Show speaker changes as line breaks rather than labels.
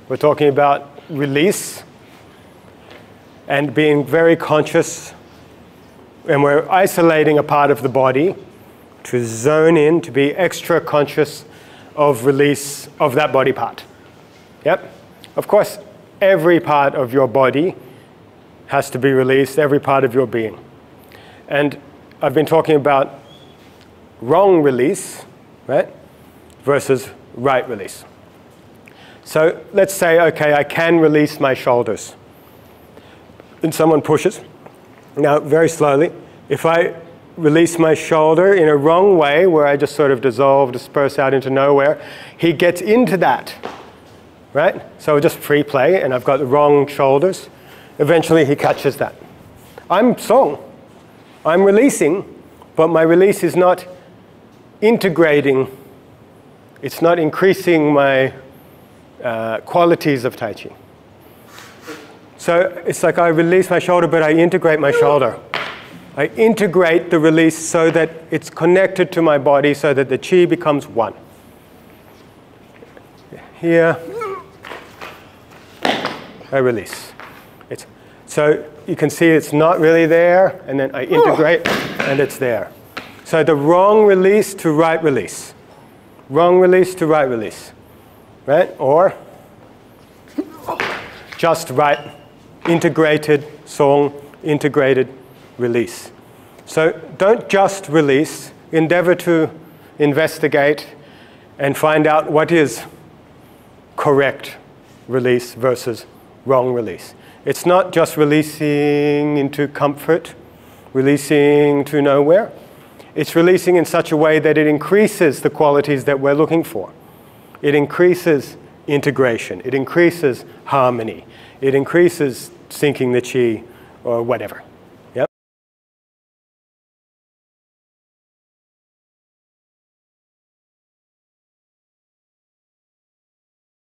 We're talking about release and being very conscious, and we're isolating a part of the body to zone in, to be extra conscious of release of that body part. Yep. Of course, every part of your body has to be released, every part of your being. And I've been talking about wrong release, right, versus right release. So let's say, okay, I can release my shoulders. And someone pushes. Now, very slowly, if I release my shoulder in a wrong way, where I just sort of dissolve, disperse out into nowhere, he gets into that, right? So just free play, and I've got the wrong shoulders. Eventually, he catches that. I'm releasing, but my release is not integrating. It's not increasing my qualities of Tai Chi. So it's like I release my shoulder, but I integrate my shoulder. I integrate the release so that it's connected to my body, so that the chi becomes one. Here, I release. So you can see it's not really there, and then I integrate, and it's there. So the wrong release to right release. Wrong release to right release. Right? Or just right, integrated song, integrated release. So don't just release. Endeavor to investigate and find out what is correct release versus wrong release. It's not just releasing into comfort, releasing to nowhere. It's releasing in such a way that it increases the qualities that we're looking for. It increases integration. It increases harmony. It increases syncing the chi or whatever.